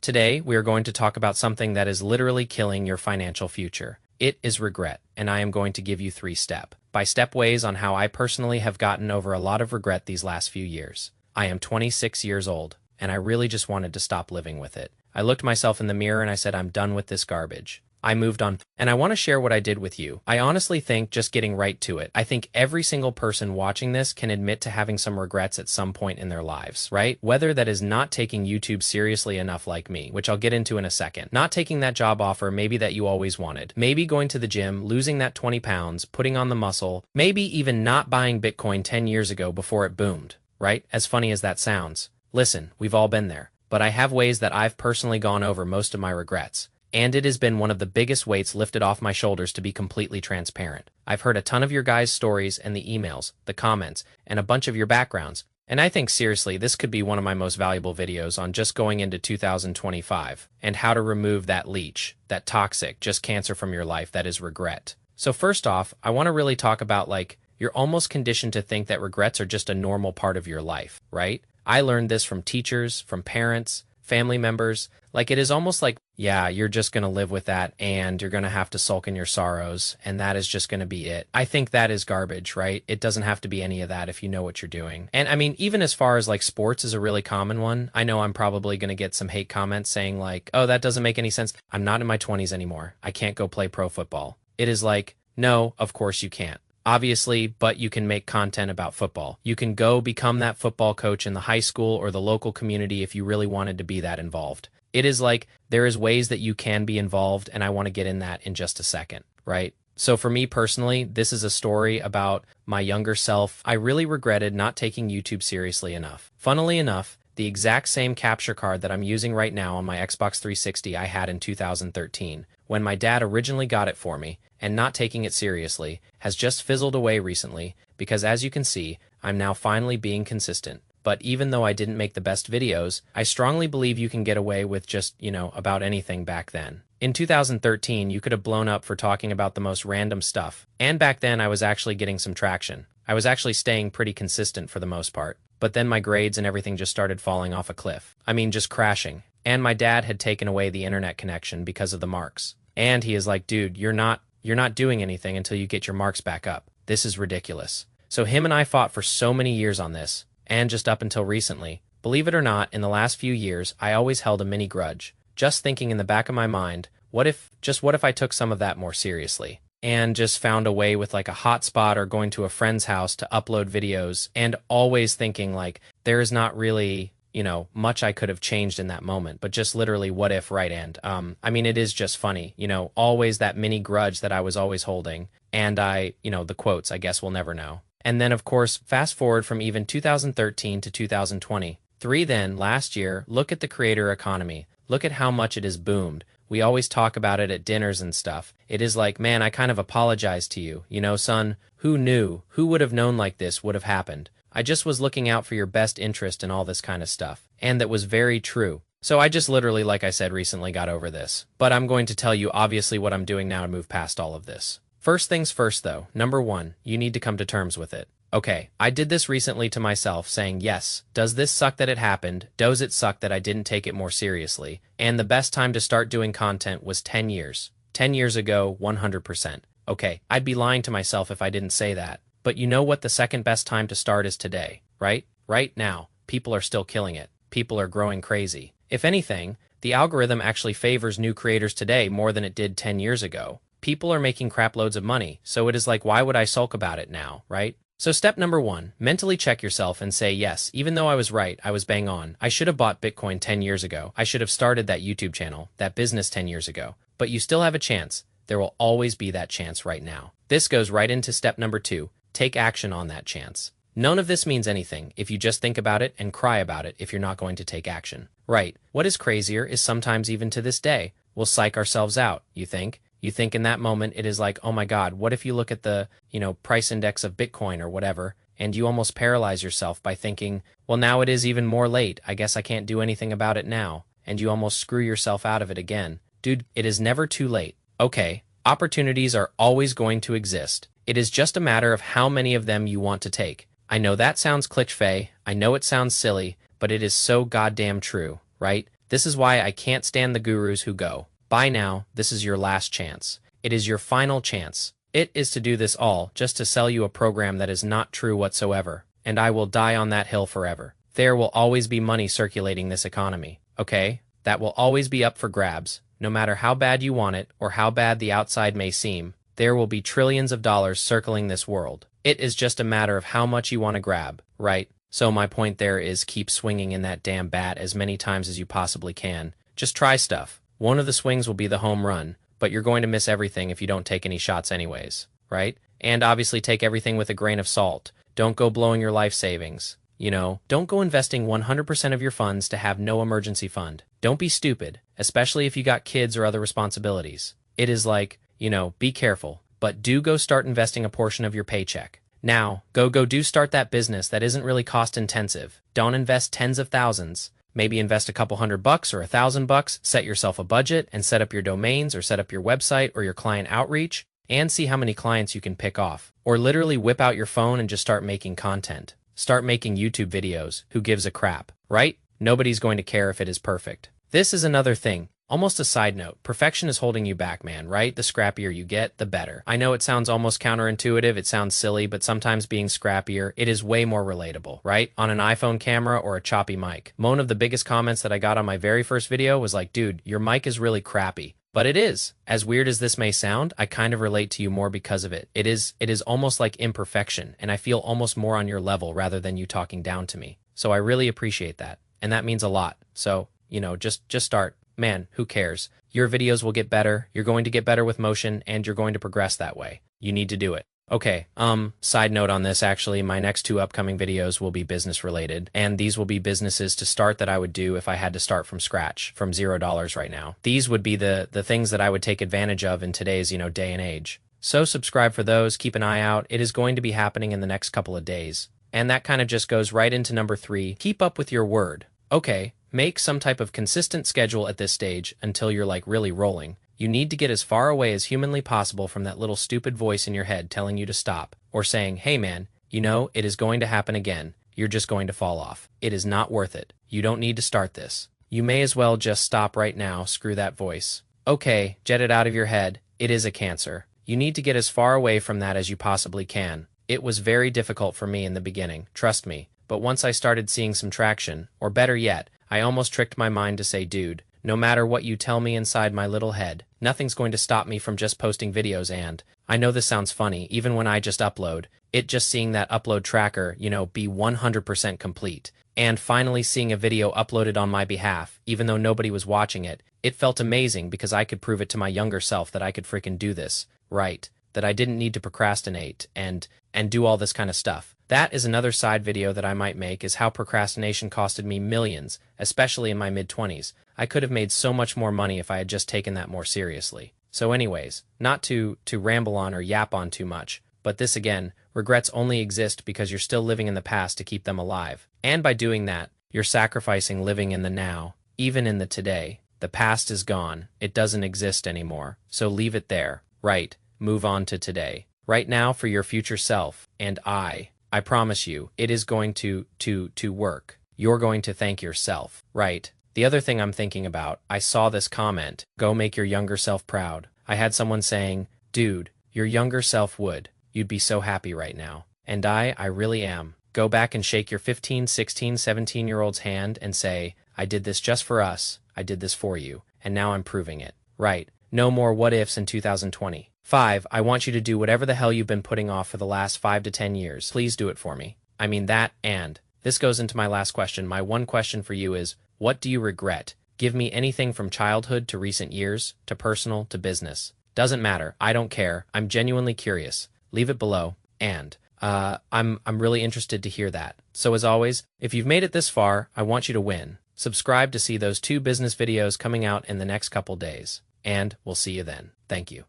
Today, we are going to talk about something that is literally killing your financial future. It is regret, and I am going to give you 3 step-by-step ways on how I personally have gotten over a lot of regret these last few years. I am 26 years old, and I really just wanted to stop living with it. I looked myself in the mirror and I said, I'm done with this garbage. I moved on, and I want to share what I did with you. I honestly think, just getting right to it, I think every single person watching this can admit to having some regrets at some point in their lives, right? Whether that is not taking YouTube seriously enough like me, which I'll get into in a second, not taking that job offer maybe that you always wanted, maybe going to the gym, losing that 20 pounds, putting on the muscle, maybe even not buying Bitcoin 10 years ago before it boomed, right? As funny as that sounds. Listen, we've all been there, but I have ways that I've personally gone over most of my regrets. And it has been one of the biggest weights lifted off my shoulders, to be completely transparent. I've heard a ton of your guys' stories and the emails, the comments, and a bunch of your backgrounds. And I think seriously, this could be one of my most valuable videos on just going into 2025 and how to remove that leech, that toxic, just cancer from your life that is regret. So first off, I want to really talk about, you're almost conditioned to think that regrets are just a normal part of your life, right? I learned this from teachers, from parents, family members. It is almost like, yeah, you're just going to live with that and you're going to have to sulk in your sorrows and that is just going to be it. I think that is garbage, right? It doesn't have to be any of that if you know what you're doing. And I mean, even as far as sports is a really common one, I know I'm probably going to get some hate comments saying oh, that doesn't make any sense. I'm not in my 20s anymore. I can't go play pro football. It is no, of course you can't. Obviously, but you can make content about football. You can go become that football coach in the high school or the local community if you really wanted to be that involved. It is there is ways that you can be involved, and I want to get in that in just a second, right? So for me personally, this is a story about my younger self. I really regretted not taking YouTube seriously enough. Funnily enough, the exact same capture card that I'm using right now on my Xbox 360 I had in 2013, when my dad originally got it for me, and not taking it seriously, has just fizzled away recently because, as you can see, I'm now finally being consistent. But even though I didn't make the best videos, I strongly believe you can get away with just, about anything back then. In 2013, you could have blown up for talking about the most random stuff. And back then, I was actually getting some traction. I was actually staying pretty consistent for the most part. But then my grades and everything just started falling off a cliff. I mean, just crashing. And my dad had taken away the internet connection because of the marks. And he is like, dude, you're not doing anything until you get your marks back up. This is ridiculous. So him and I fought for so many years on this. And just up until recently, believe it or not, in the last few years, I always held a mini grudge, just thinking in the back of my mind, what if I took some of that more seriously and just found a way with a hotspot or going to a friend's house to upload videos, and always thinking there is not really, much I could have changed in that moment, but just literally what if, right? And I mean, it is just funny, always that mini grudge that I was always holding. And the quotes, I guess we'll never know. And then, of course, fast forward from even 2013 to 2023, then last year, look at the creator economy. Look at how much it has boomed. We always talk about it at dinners and stuff. It is man, I kind of apologize to you. Son, who knew? Who would have known this would have happened? I just was looking out for your best interest and all this kind of stuff. And that was very true. So I just literally, like I said, recently got over this. But I'm going to tell you obviously what I'm doing now to move past all of this. First things first though, number 1, you need to come to terms with it. Okay, I did this recently to myself, saying, yes, does this suck that it happened? Does it suck that I didn't take it more seriously? And the best time to start doing content was 10 years. 10 years ago, 100%. Okay, I'd be lying to myself if I didn't say that. But you know what the second best time to start is today, right? Right now, people are still killing it. People are growing crazy. If anything, the algorithm actually favors new creators today more than it did 10 years ago. People are making crap loads of money, so it is why would I sulk about it now, right? So step number 1, mentally check yourself and say, yes, even though I was right, I was bang on. I should have bought Bitcoin 10 years ago. I should have started that YouTube channel, that business 10 years ago. But you still have a chance. There will always be that chance right now. This goes right into step number 2, take action on that chance. None of this means anything if you just think about it and cry about it if you're not going to take action. Right. What is crazier is sometimes even to this day, we'll psych ourselves out, you think? You think in that moment it is oh my God, what if you look at the, price index of Bitcoin or whatever, and you almost paralyze yourself by thinking, well, now it is even more late. I guess I can't do anything about it now. And you almost screw yourself out of it again. Dude, it is never too late. Okay, opportunities are always going to exist. It is just a matter of how many of them you want to take. I know that sounds cliché. I know it sounds silly, but it is so goddamn true, right? This is why I can't stand the gurus who go, "Buy now, this is your last chance." It is your final chance. It is to do this all just to sell you a program that is not true whatsoever, and I will die on that hill forever. There will always be money circulating this economy, okay? That will always be up for grabs. No matter how bad you want it or how bad the outside may seem, there will be trillions of dollars circling this world. It is just a matter of how much you want to grab, right? So my point there is keep swinging in that damn bat as many times as you possibly can. Just try stuff. One of the swings will be the home run, but you're going to miss everything if you don't take any shots anyways, right? And obviously take everything with a grain of salt. Don't go blowing your life savings. Don't go investing 100% of your funds to have no emergency fund. Don't be stupid, especially if you got kids or other responsibilities. It is like, be careful, but do go start investing a portion of your paycheck. Now, go do start that business that isn't really cost intensive. Don't invest tens of thousands. Maybe invest a couple $100 or $1,000, set yourself a budget and set up your domains or set up your website or your client outreach and see how many clients you can pick off. Or literally whip out your phone and just start making content. Start making YouTube videos. Who gives a crap, right? Nobody's going to care if it is perfect. This is another thing. Almost a side note, perfection is holding you back, man, right? The scrappier you get, the better. I know it sounds almost counterintuitive, it sounds silly, but sometimes being scrappier, it is way more relatable, right? On an iPhone camera or a choppy mic. One of the biggest comments that I got on my very first video was like, dude, your mic is really crappy. But it is. As weird as this may sound, I kind of relate to you more because of it. It is almost like imperfection, and I feel almost more on your level rather than you talking down to me. So I really appreciate that, and that means a lot. So, just start. Man, who cares? Your videos will get better, you're going to get better with motion, and you're going to progress that way. You need to do it. Okay, side note on this, actually, my next 2 upcoming videos will be business related, and these will be businesses to start that I would do if I had to start from scratch, from $0 right now. These would be the things that I would take advantage of in today's, day and age. So subscribe for those, keep an eye out, it is going to be happening in the next couple of days. And that kind of just goes right into number 3, keep up with your word. Okay, make some type of consistent schedule at this stage until you're like really rolling. You need to get as far away as humanly possible from that little stupid voice in your head telling you to stop, or saying, hey man, it is going to happen again. You're just going to fall off. It is not worth it. You don't need to start this. You may as well just stop right now, screw that voice. Okay, jet it out of your head. It is a cancer. You need to get as far away from that as you possibly can. It was very difficult for me in the beginning, trust me, but once I started seeing some traction, or better yet, I almost tricked my mind to say, dude, no matter what you tell me inside my little head, nothing's going to stop me from just posting videos. And I know this sounds funny, even when I just upload, just seeing that upload tracker, be 100% complete. And finally seeing a video uploaded on my behalf, even though nobody was watching it, it felt amazing because I could prove it to my younger self that I could freaking do this, right? That I didn't need to procrastinate and do all this kind of stuff. That is another side video that I might make, is how procrastination costed me millions, especially in my mid-20s. I could have made so much more money if I had just taken that more seriously. So anyways, not to ramble on or yap on too much, but this again, regrets only exist because you're still living in the past to keep them alive. And by doing that, you're sacrificing living in the now, even in the today. The past is gone. It doesn't exist anymore. So leave it there. Right. Move on to today. Right now for your future self. And I promise you, it is going to work. You're going to thank yourself. Right. The other thing I'm thinking about, I saw this comment, go make your younger self proud. I had someone saying, dude, your younger self would. You'd be so happy right now. And I really am. Go back and shake your 15, 16, 17-year-old's hand and say, I did this just for us. I did this for you. And now I'm proving it. Right. No more what ifs in 2020. 5. I want you to do whatever the hell you've been putting off for the last 5 to 10 years. Please do it for me. I mean that, and this goes into my last question. My one question for you is, what do you regret? Give me anything from childhood to recent years, to personal, to business. Doesn't matter. I don't care. I'm genuinely curious. Leave it below. And I'm really interested to hear that. So as always, if you've made it this far, I want you to win. Subscribe to see those 2 business videos coming out in the next couple days. And we'll see you then. Thank you.